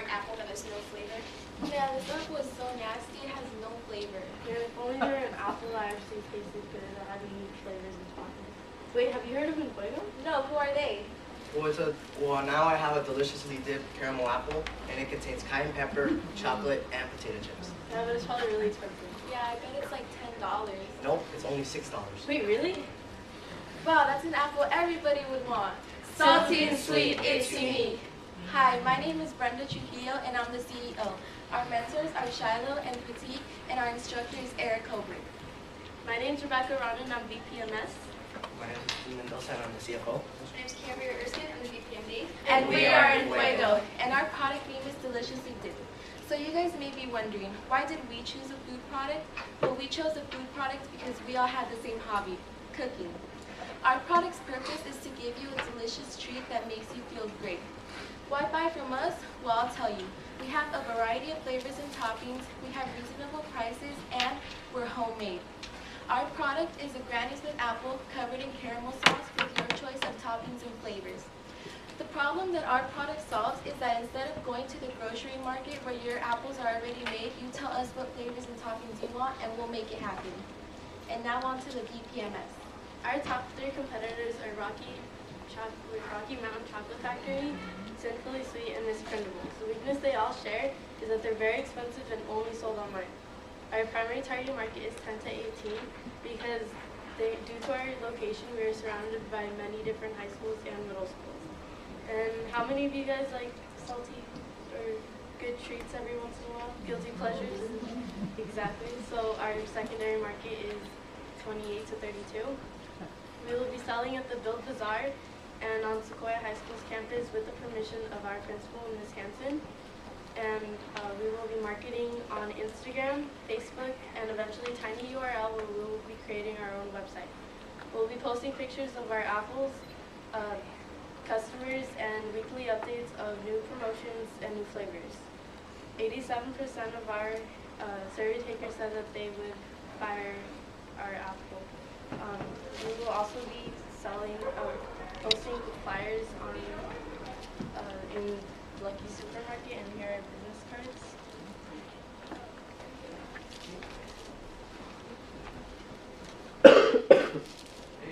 an apple that has no flavor? Yeah, this apple is so nasty, it has no flavor. Yeah, if only they were an apple that actually tasted good that had unique flavors and toppings. Wait, have you heard of Fuego? No, who are they? Well, now I have a deliciously dipped caramel apple, and it contains cayenne pepper, chocolate, and potato chips. Yeah, but it's probably really expensive. Yeah, I bet it's like $10. Nope, it's only $6. Wait, really? Wow, that's an apple everybody would want. Salty and sweet, it's me. Hi, my name is Brenda Trujillo, and I'm the CEO. Our mentors are Shiloh and Petit, and our instructor is Eric Coburn. My name's Rebecca Ronan, I'm BPMS. My name is Steve Mendoza, and I'm the CFO. My name is Cameron Erskine. I'm the VPMD. And we are in Fuego, and our product name is Deliciously Dipped. So you guys may be wondering, why did we choose a food product? Well, we chose a food product because we all had the same hobby, cooking. Our product's purpose is to give you a delicious treat that makes you feel great. Why buy from us? Well, I'll tell you. We have a variety of flavors and toppings, we have reasonable prices, and we're homemade. Our product is a Granny Smith apple covered in caramel sauce with your choice of toppings and flavors. The problem that our product solves is that instead of going to the grocery market where your apples are already made, you tell us what flavors and toppings you want and we'll make it happen. And now on to the BPMS. Our top 3 competitors are Rocky Mountain Chocolate Factory, Sinfully Sweet, and Miss Printable. The weakness they all share is that they're very expensive and only sold online. Our primary target market is 10 to 18 because due to our location, we are surrounded by many different high schools and middle schools. And how many of you guys like salty or good treats every once in a while? Guilty pleasures? Exactly. So our secondary market is 28 to 32. We will be selling at the Build Bazaar and on Sequoia High School's campus with the permission of our principal, Ms. Hansen. And we will be marketing on Instagram, Facebook, and eventually TinyURL, where we will be creating our own website. We'll be posting pictures of our apples, customers, and weekly updates of new promotions and new flavors. 87% of our survey takers said that they would buy our apple. We will also be posting flyers on in Lucky Supermarket, and here are business cards.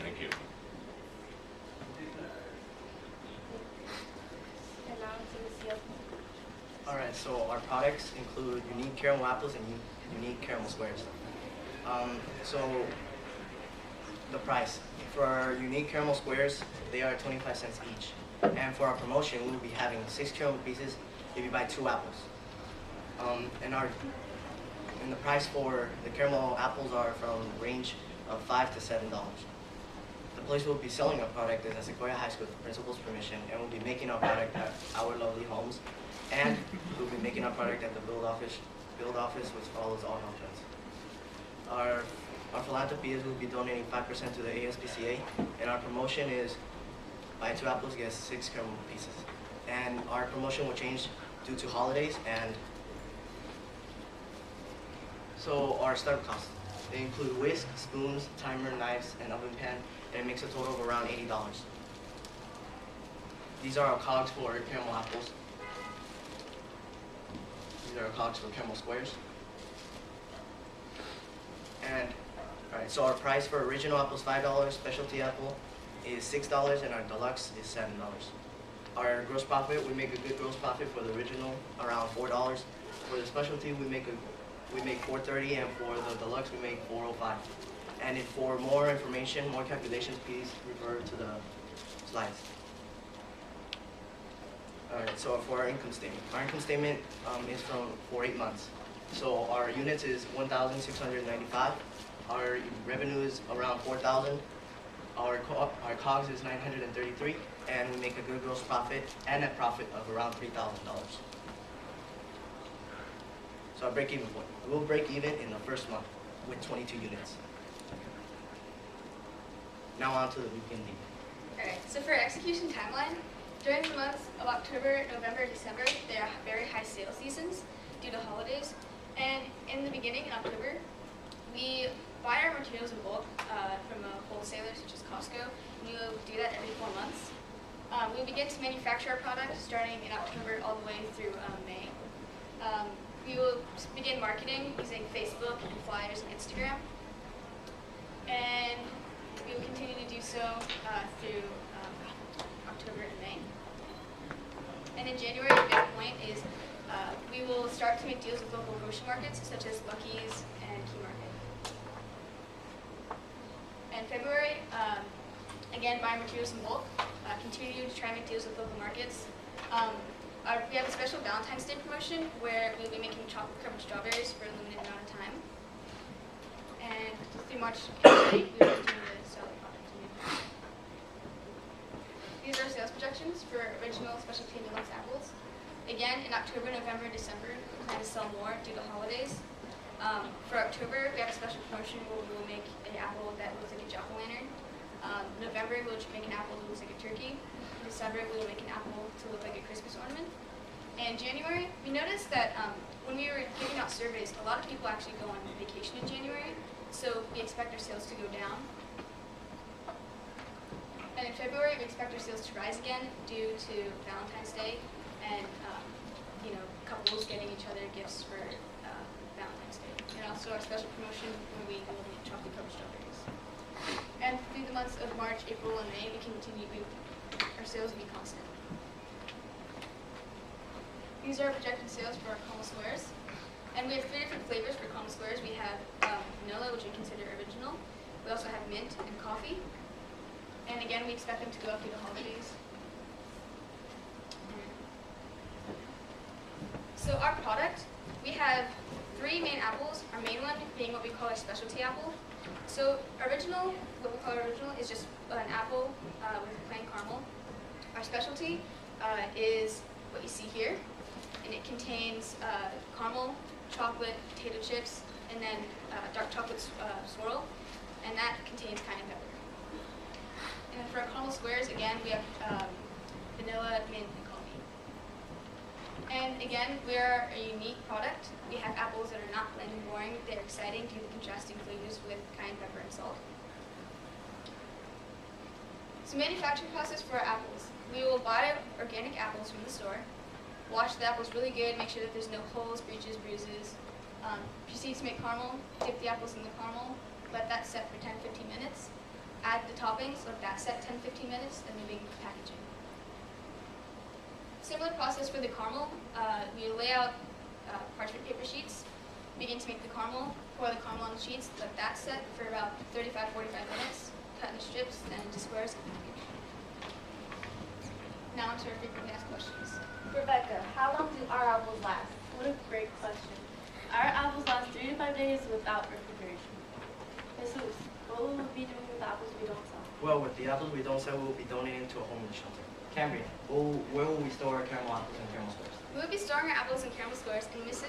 Thank you. And now to the CFO. Alright, so our products include unique caramel apples and unique caramel squares. So the price. For our unique caramel squares, they are 25 cents each. And for our promotion, we will be having 6 caramel pieces if you buy 2 apples. And the price for the caramel apples are from range of $5 to $7. The place we'll be selling our product is at Sequoia High School with the principal's permission, and we'll be making our product at our lovely homes. And we'll be making our product at the build office, which follows all health trends. Our philanthropy is we'll be donating 5% to the ASPCA, and our promotion is buy 2 apples, get 6 caramel pieces. And our promotion will change due to holidays, and so our startup costs. They include whisk, spoons, timer, knives, and oven pan, and it makes a total of around $80. These are our cogs for caramel apples. These are our cogs for caramel squares. And alright, so our price for original apple is $5, specialty apple is $6, and our deluxe is $7. Our gross profit, we make a good gross profit for the original, around $4. For the specialty, we make $4.30, and for the deluxe, we make $4.05. And if for more information, more calculations, please refer to the slides. Alright, so for our income statement. Our income statement is for 8 months. So our units is 1,695. Our revenue is around 4,000. Our COGS is 933, and we make a good gross profit and net profit of around $3,000. So our break-even point. We'll break even in the first month with 22 units. Now on to the weekend lead. Alright, so for execution timeline, during the months of October, November, December, they are very high sales seasons due to holidays. And in the beginning, in October, we buy our materials in bulk from a wholesaler such as Costco. And we will do that every 4 months. We begin to manufacture our product starting in October all the way through May. We will begin marketing using Facebook and flyers and Instagram. And we will continue to do so through October and May. And in January, the big point is we will start to make deals with local grocery markets such as Lucky's and Key Market. In February, again, buy materials in bulk. Continue to try and make deals with local markets. We have a special Valentine's Day promotion where we'll be making chocolate-covered strawberries for a limited amount of time. And through March, we will continue to sell the product. These are sales projections for original, specialty, and deluxe apples. Again, in October, November, and December, we plan to sell more due to holidays. For October, we have a special promotion where we will make an apple that looks like a jack-o'-lantern. November, we will make an apple that looks like a turkey. In December, we will make an apple to look like a Christmas ornament. And January, we noticed that when we were giving out surveys, a lot of people actually go on vacation in January, so we expect our sales to go down. And in February, we expect our sales to rise again due to Valentine's Day and couples getting each other gifts for Valentine's Day. And also our special promotion where we will make chocolate-covered strawberries. And through the months of March, April, and May, our sales will be constant. These are our projected sales for our caramel squares. And we have 3 different flavors for caramel squares. We have vanilla, which we consider original. We also have mint and coffee. And again, we expect them to go up through the holidays. So our product, we have 3 main apples. Our main one being what we call our specialty apple. So original, what we call original, is just an apple with plain caramel. Our specialty is what you see here, and it contains caramel, chocolate, potato chips, and then dark chocolate swirl, and that contains cayenne pepper. And for our caramel squares, again, we have vanilla, mint, and coffee. And again, we are a unique product. We have apples that are not bland and boring. They're exciting due to the contrasting flavors with cayenne pepper and salt. So manufacturing process for our apples. We will buy organic apples from the store, wash the apples really good, make sure that there's no holes, breaches, bruises. Proceed to make caramel, dip the apples in the caramel, let that set for 10-15 minutes. Add the toppings, let that set 10-15 minutes, and then begin packaging. Similar process for the caramel. We lay out parchment paper sheets, begin to make the caramel, pour the caramel on the sheets, let that set for about 35-45 minutes, cut into strips, then into squares, and package. Now onto our frequently asked questions. Rebecca, how long do our apples last? What a great question. Our apples last 3 to 5 days without refrigeration. Jesus, what will we be doing with the apples we don't sell? Well, with the apples we don't sell, we'll be donating to a homeless shelter. Cambria, where will we store our caramel apples and caramel squares? We will be storing our apples and caramel squares in Mr.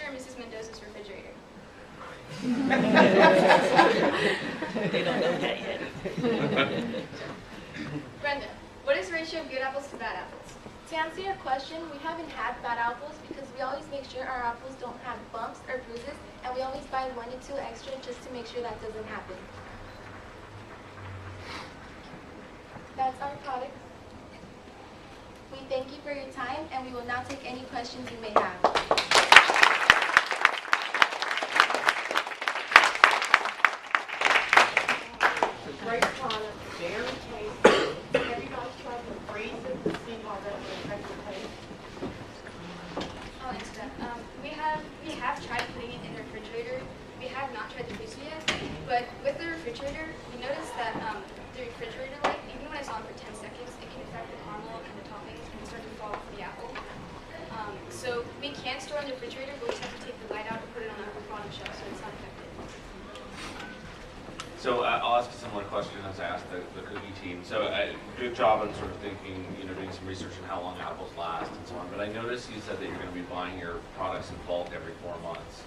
and Mrs. Mendoza's refrigerator. They don't know that yet. Brenda, what is the ratio of good apples to bad apples? To answer your question, we haven't had bad apples because we always make sure our apples don't have bumps or bruises, and we always buy 1 to 2 extra just to make sure that doesn't happen. That's our product. We thank you for your time, and we will now take any questions you may have. Great product, very tasty. Have you guys tried to freeze it to see how that will affect the taste? I'll answer that. We have tried putting it in the refrigerator. We have not tried the freezer yet, but with the refrigerator, we noticed that the refrigerator light, even when it's on for 10 seconds, it can affect the caramel and the toppings and start to fall off the apple. So we can store in the refrigerator, but we just have to take the light out and put it on the bottom shelf so it's not affected. So I'll ask a similar question as I asked the cookie team. So good job on sort of thinking, doing some research on how long apples last and so on. But I noticed you said that you're going to be buying your products in bulk every 4 months.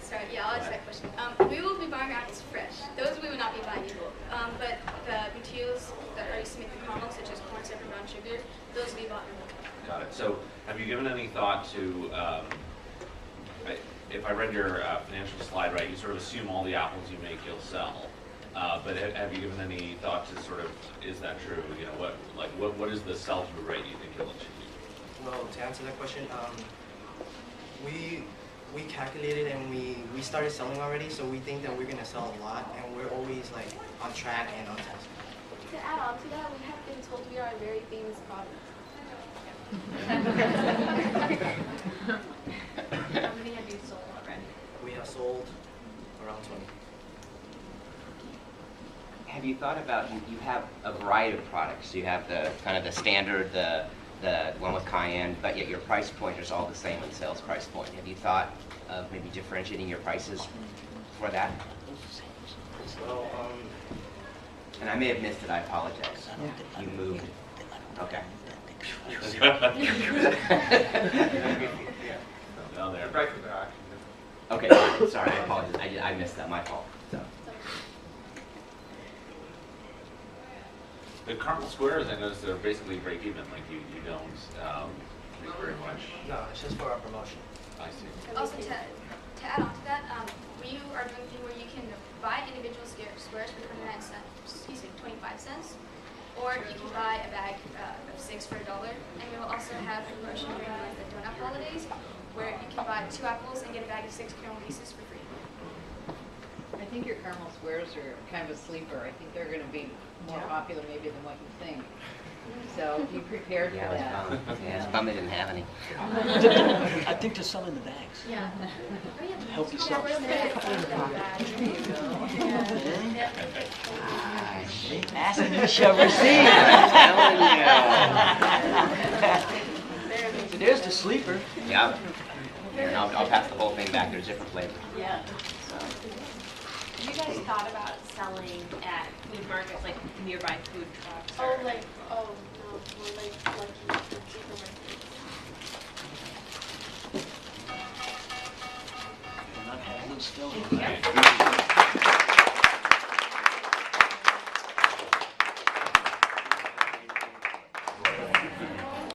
Sorry, yeah, I'll answer that question. We will be buying our apples fresh. Those we will not be buying in bulk. But the materials that are used to make the caramel, such as corn syrup and brown sugar, those will be bought in bulk. Got it. So have you given any thought to, if I read your financial slide right, you sort of assume all the apples you make you'll sell. But have you given any thought to sort of, is that true? You know, what is the sell-through rate you think you'll achieve? Well, to answer that question, we calculated and we started selling already, so we think that we're gonna sell a lot, and we're always like on track and on task. To add on to that, we have been told we are a very famous product. How many have you sold already? We have sold around 20. Have you thought about, you have a variety of products. You have the kind of the standard, the one with cayenne, but yet your price point is all the same on sales price point. Have you thought of maybe differentiating your prices for that? Well, And I may have missed it, I apologize. You moved. Okay. Down there. Right to back. Okay, fine. Sorry, I apologize. I missed that, my fault. So. The Carmel Squares, I noticed they're basically break even, like you don't make very much. no, it's just for our promotion. I see. Also, to add on to that, we are doing a thing where you can buy individual squares for 29 cents, excuse me, 25 cents, or you can buy a bag of 6 for $1. And we will also have a promotion during the donut holidays, where you can buy 2 apples and get a bag of 6 caramel pieces for free. I think your caramel squares are kind of a sleeper. I think they're going to be more popular maybe than what you think. So be prepared for that. Yeah, it's bummed they didn't have any. I think there's some in the bags. Yeah. To help you sell. Asking you shall receive. So there's the sleeper. Yeah. And I'll pass the whole thing back. There's different flavors. Yeah. Have you guys thought about selling at food markets, like nearby food trucks? Oh, like, oh, no, more like supermarkets. We're not having them still.